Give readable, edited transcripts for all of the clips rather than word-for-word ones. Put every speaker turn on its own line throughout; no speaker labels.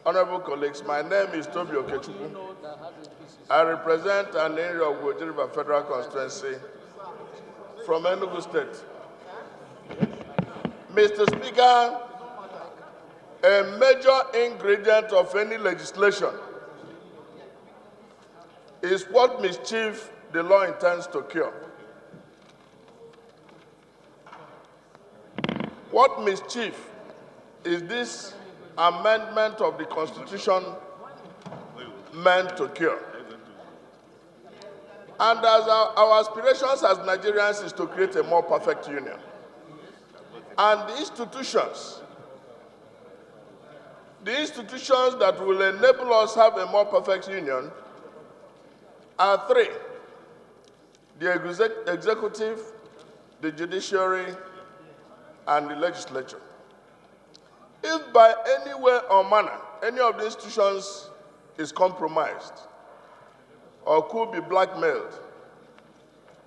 Honorable colleagues, my name is Toby Okechukwu. I represent an area of Oji River Federal Constituency from Enugu State. Mr. Speaker, a major ingredient of any legislation is what mischief the law intends to cure. What mischief is this amendment of the Constitution meant to cure? And as our aspirations as Nigerians is to create a more perfect union. And the institutions that will enable us have a more perfect union are three: the executive, the judiciary, and the legislature. If by any way or manner any of the institutions is compromised or could be blackmailed,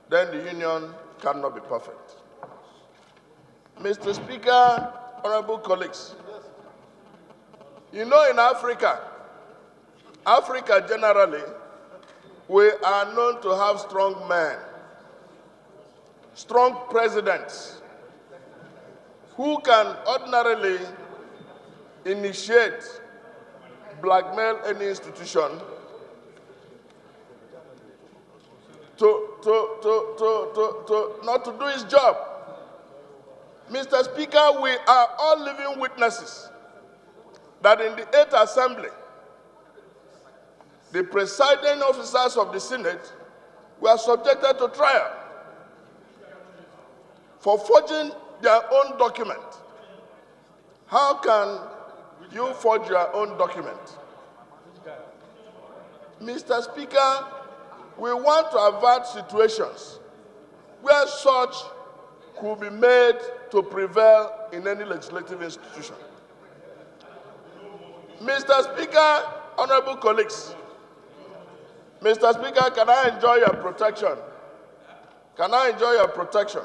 then the union cannot be perfect. Mr. Speaker, honorable colleagues, you know, in Africa generally, we are known to have strong men, strong presidents, who can ordinarily initiate, blackmail any institution not to do its job. Mr. Speaker, we are all living witnesses that in the 8th Assembly, the presiding officers of the Senate were subjected to trial for forging their own document. How can you forge your own document? Mr. Speaker, we want to avert situations where such could be made to prevail in any legislative institution. Mr. Speaker, honorable colleagues, Mr. Speaker, can I enjoy your protection? Can I enjoy your protection?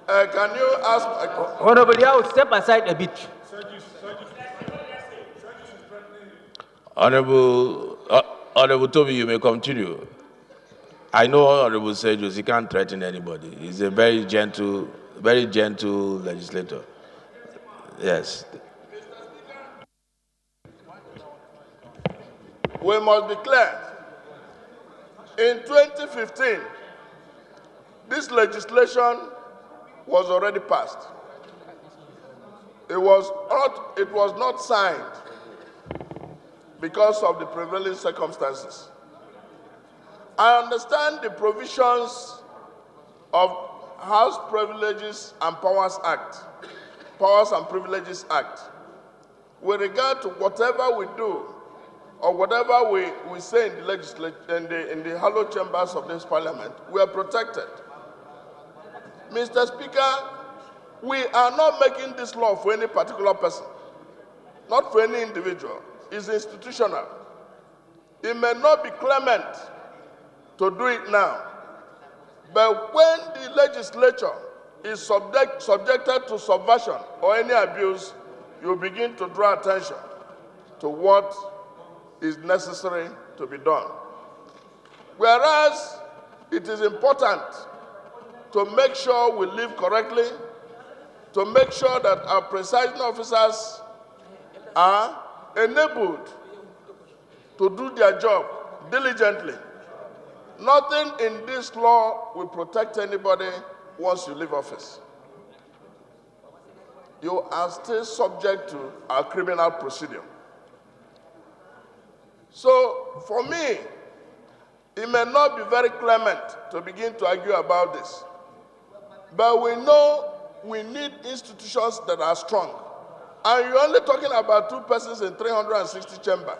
Can you ask?
Honorable Yao, step aside a bit.
Honorable Toby, you may continue. I know Honorable Sejus, he can't threaten anybody. He's a very gentle legislator. Yes.
We must be clear. In 2015, this legislation was already passed. It was not signed because of the prevailing circumstances. I understand the provisions of House Privileges and Powers and Privileges Act. With regard to whatever we do or whatever we say in the legislature, in the hallowed chambers of this parliament, we are protected. Mr. Speaker, we are not making this law for any particular person, not for any individual. It's institutional. It may not be clement to do it now, but when the legislature is subjected to subversion or any abuse, you begin to draw attention to what is necessary to be done. Whereas it is important to make sure we live correctly, to make sure that our presiding officers are enabled to do their job diligently. Nothing in this law will protect anybody once you leave office. You are still subject to our criminal procedure. So, for me, it may not be very clement to begin to argue about this. But we know we need institutions that are strong. And you're only talking about 2 persons in 360 chambers.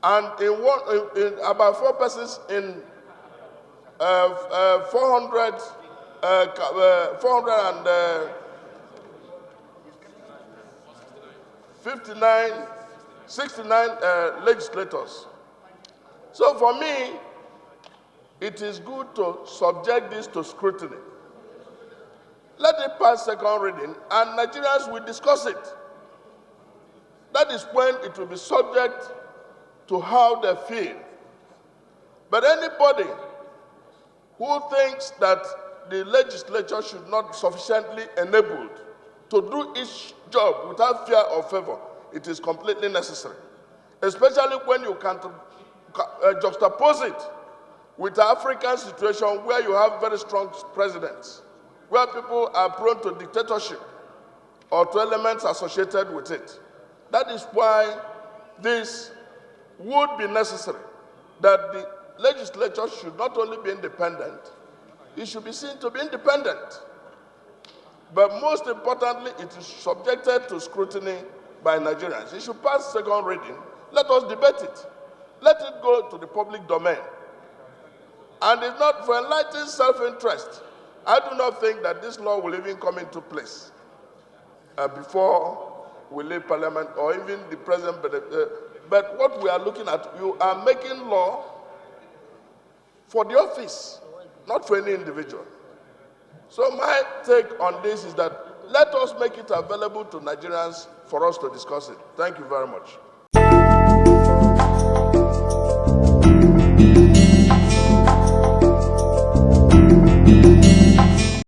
And in about 4 persons in 69 legislators. So for me, it is good to subject this to scrutiny. Let it pass second reading, and Nigerians will discuss it. That is when it will be subject to how they feel. But anybody who thinks that the legislature should not be sufficiently enabled to do its job without fear or favor, it is completely necessary, especially when you can juxtapose it with the African situation where you have very strong presidents, where people are prone to dictatorship or to elements associated with it. That is why this would be necessary, that the legislature should not only be independent, it should be seen to be independent. But most importantly, it is subjected to scrutiny by Nigerians. It should pass second reading. Let us debate it. Let it go to the public domain. And if not for enlightened self-interest, I do not think that this law will even come into place before we leave Parliament or even the President. But what we are looking at, you are making law for the office, not for any individual. So my take on this is that let us make it available to Nigerians for us to discuss it. Thank you very much.